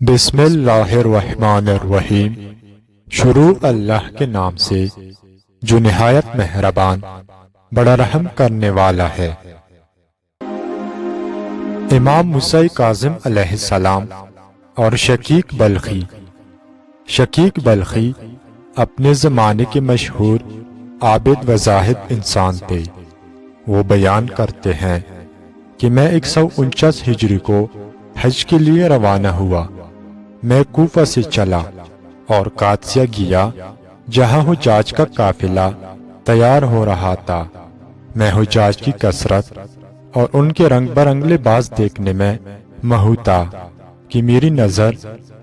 بسم اللہ الرحمن الرحیم۔ شروع اللہ کے نام سے جو نہایت مہربان بڑا رحم کرنے والا ہے۔ امام موسیٰ کاظم علیہ السلام اور شقیق بلخی۔ شقیق بلخی اپنے زمانے کے مشہور عابد و زاہد انسان تھے۔ وہ بیان کرتے ہیں کہ میں 149 ہجری کو حج کے لیے روانہ ہوا۔ میں کوفہ سے چلا اور قادسیہ گیا جہاں حجاج کا قافلہ تیار ہو رہا تھا۔ میں حجاج کی کثرت اور ان کے رنگ برنگ لباس دیکھنے میں مہو تھا کہ میری نظر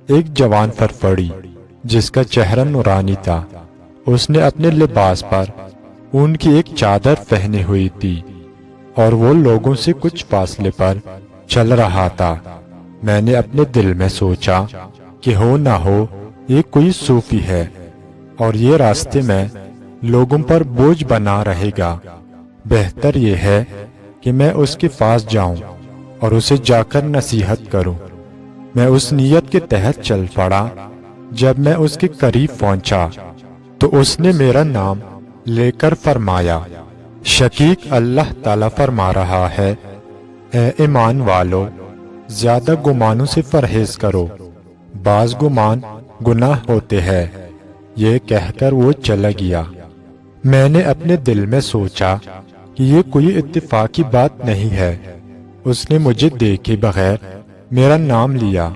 ایک جوان پر پڑی جس کا چہرہ نورانی تھا۔ اس نے اپنے لباس پر اون کی ایک چادر پہنی ہوئی تھی اور وہ لوگوں سے کچھ فاصلے پر چل رہا تھا۔ میں نے اپنے دل میں سوچا کہ ہو نہ ہو یہ کوئی صوفی ہے اور یہ راستے میں لوگوں پر بوجھ بنا رہے گا۔ بہتر یہ ہے کہ میں اس کے پاس جاؤں اور اسے جا کر نصیحت کروں۔ میں اس نیت کے تحت چل پڑا۔ جب میں اس کے قریب پہنچا تو اس نے میرا نام لے کر فرمایا، شقیق اللہ تعالیٰ فرما رہا ہے، اے ایمان والو، زیادہ گمانوں سے پرہیز کرو، بعض گمان گناہ ہوتے ہیں۔ یہ کہہ کر وہ چلا گیا۔ میں نے اپنے دل میں سوچا کہ یہ کوئی اتفاقی بات نہیں ہے۔ اس نے مجھے دیکھے بغیر میرا نام لیا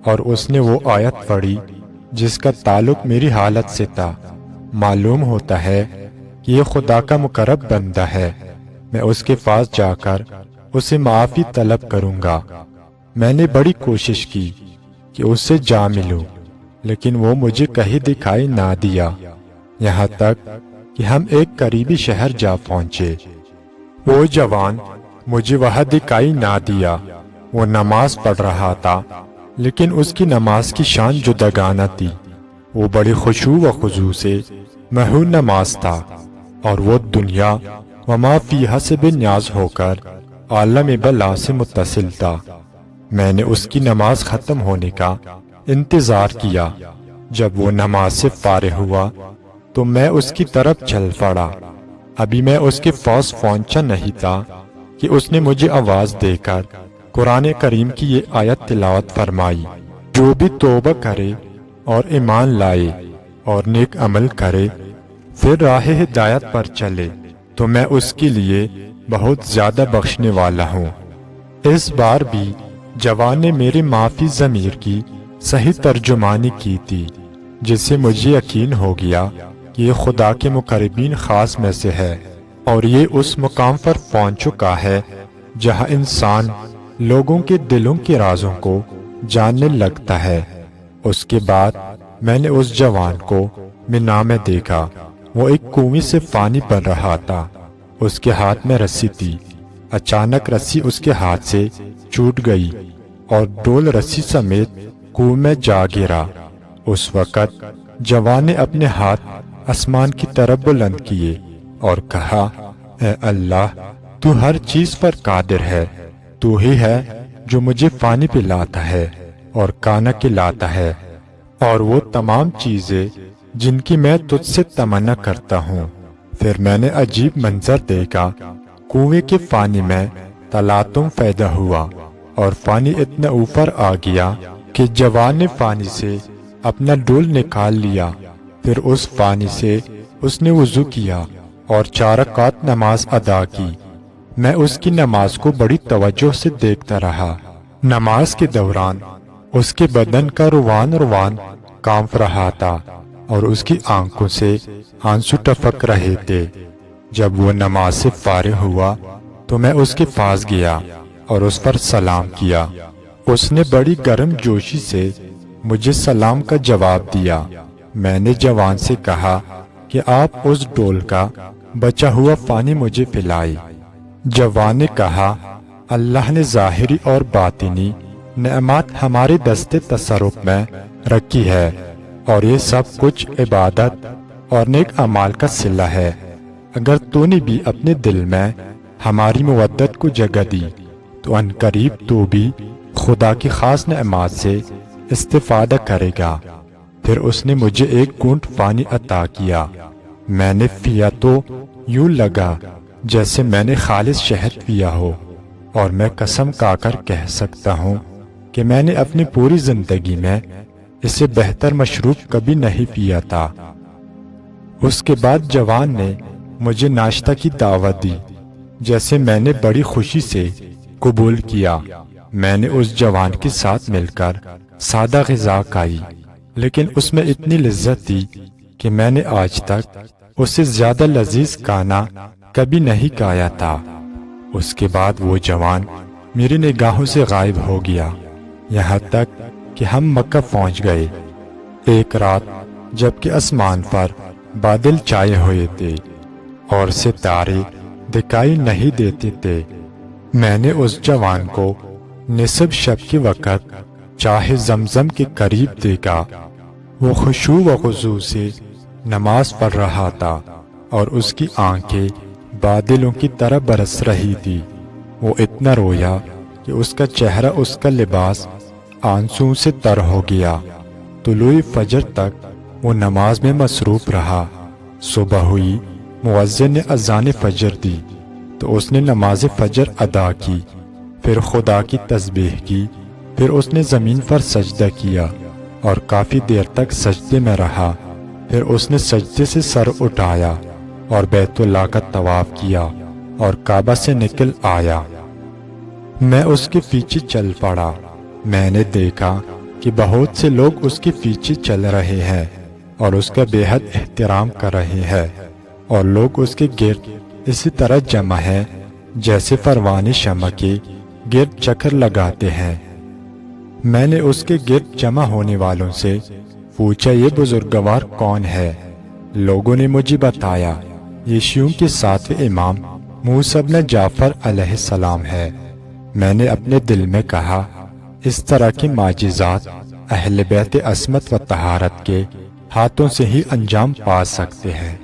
اور اس نے وہ آیت پڑھی جس کا تعلق میری حالت سے تھا۔ معلوم ہوتا ہے کہ یہ خدا کا مقرب بندہ ہے۔ میں اس کے پاس جا کر اسے معافی طلب کروں گا۔ میں نے بڑی کوشش کی کہ اس سے جا ملوں، لیکن وہ مجھے کہیں دکھائی نہ دیا، یہاں تک کہ ہم ایک قریبی شہر جا پہنچے۔ وہ جوان مجھے وہاں دکھائی نہ دیا۔ وہ نماز پڑھ رہا تھا، لیکن اس کی نماز کی شان جداگانہ تھی۔ وہ بڑی خشوع و خضوع سے محو نماز تھا اور وہ دنیا و ما فیہا سے بے نیاز ہو کر عالم بلا سے متصل تھا۔ میں نے اس کی نماز ختم ہونے کا انتظار کیا۔ جب وہ نماز سے فارغ ہوا تو میں اس کی طرف چل پڑا۔ ابھی میں اس کے پاس پہنچا نہیں تھا کہ اس نے مجھے آواز دے کر قرآن کریم کی یہ آیت تلاوت فرمائی، جو بھی توبہ کرے اور ایمان لائے اور نیک عمل کرے پھر راہ ہدایت پر چلے تو میں اس کے لیے بہت زیادہ بخشنے والا ہوں۔ اس بار بھی جوان نے میرے معافی ضمیر کی صحیح ترجمانی کی تھی، جس سے مجھے یقین ہو گیا کہ یہ خدا کے مقربین خاص میں سے ہے اور یہ اس مقام پر پہنچ چکا ہے جہاں انسان لوگوں کے دلوں کے رازوں کو جاننے لگتا ہے۔ اس کے بعد میں نے اس جوان کو مینا میں دیکھا۔ وہ ایک کنویں سے پانی بھر رہا تھا۔ اس کے ہاتھ میں رسی تھی۔ اچانک رسی اس کے ہاتھ سے چھوٹ گئی اور ڈول رسی سمیت کنویں میں جا گرا۔ اس وقت جوان نے اپنے ہاتھ آسمان کی طرف بلند کیے اور کہا، اے اللہ، تو ہر چیز پر قادر ہے۔ تو ہی ہے جو مجھے پانی پلاتا ہے اور کھانا کھلاتا ہے اور وہ تمام چیزیں جن کی میں تجھ سے تمنا کرتا ہوں۔ پھر میں نے عجیب منظر دیکھا۔ کنویں کے پانی میں تلاطم پیدا ہوا اور پانی اتنا اوپر آ گیا کہ جوان نے پانی سے اپنا ڈول نکال لیا۔ پھر اس پانی سے اس نے وضو کیا اور 4 رکعت نماز ادا کی۔ میں اس کی نماز کو بڑی توجہ سے دیکھتا رہا۔ نماز کے دوران اس کے بدن کا روان روان کانپ رہا تھا اور اس کی آنکھوں سے آنسو ٹپک رہے تھے۔ جب وہ نماز سے فارغ ہوا تو میں اس کے پاس گیا اور اس پر سلام کیا۔ اس نے بڑی گرم جوشی سے مجھے سلام کا جواب دیا۔ میں نے جوان سے کہا کہ آپ اس ڈول کا بچا ہوا پانی مجھے پلائیں۔ جوان نے کہا، اللہ نے ظاہری اور باطنی نعمات ہمارے دستے تصرف میں رکھی ہے اور یہ سب کچھ عبادت اور نیک اعمال کا صلہ ہے۔ اگر تو نے بھی اپنے دل میں ہماری مودت کو جگہ دی تو عنقریب تو بھی خدا کی خاص نعمات سے استفادہ کرے گا۔ پھر اس نے مجھے ایک گھونٹ پانی عطا کیا۔ میں نے پیا تو یوں لگا جیسے میں نے خالص شہد پیا ہو، اور میں قسم کھا کر کہہ سکتا ہوں کہ میں نے اپنی پوری زندگی میں اس سے بہتر مشروب کبھی نہیں پیا تھا۔ اس کے بعد جوان نے مجھے ناشتہ کی دعوت دی، جیسے میں نے بڑی خوشی سے قبول کیا۔ میں نے اس جوان کے ساتھ مل کر سادہ غذا کھائی، لیکن اس میں اتنی لذت تھی کہ میں نے آج تک اس سے زیادہ لذیذ کھانا کبھی نہیں کھایا تھا۔ اس کے بعد وہ جوان میری نگاہوں سے غائب ہو گیا، یہاں تک کہ ہم مکہ پہنچ گئے۔ ایک رات جبکہ آسمان پر بادل چھائے ہوئے تھے اور ستارے دکھائی نہیں دیتے تھے، میں نے اس جوان کو نصف شب کے وقت چاہے زمزم کے قریب دیکھا۔ وہ خشوع و خضوع سے نماز پڑھ رہا تھا اور اس کی آنکھیں بادلوں کی طرح برس رہی تھی۔ وہ اتنا رویا کہ اس کا چہرہ، اس کا لباس آنسوؤں سے تر ہو گیا۔ طلوع فجر تک وہ نماز میں مصروف رہا۔ صبح ہوئی، مؤذن نے اذان فجر دی تو اس نے نماز فجر ادا کی، پھر خدا کی تسبیح کی، پھر اس نے زمین پر سجدہ کیا اور کافی دیر تک سجدے میں رہا۔ پھر اس نے سجدے سے سر اٹھایا اور بیت اللہ کا طواف کیا اور کعبہ سے نکل آیا۔ میں اس کے پیچھے چل پڑا۔ میں نے دیکھا کہ بہت سے لوگ اس کے پیچھے چل رہے ہیں اور اس کا بے حد احترام کر رہے ہیں، اور لوگ اس کے گرد اسی طرح جمع ہیں جیسے پروانہ شمع کے گرد چکر لگاتے ہیں۔ میں نے اس کے گرد جمع ہونے والوں سے پوچھا، یہ بزرگوار کون ہے؟ لوگوں نے مجھے بتایا، یہ شیعوں کے 7ویں امام موسیٰ بن جعفر علیہ السلام ہے۔ میں نے اپنے دل میں کہا، اس طرح کے معجزات اہل بیت عصمت و طہارت کے ہاتھوں سے ہی انجام پا سکتے ہیں۔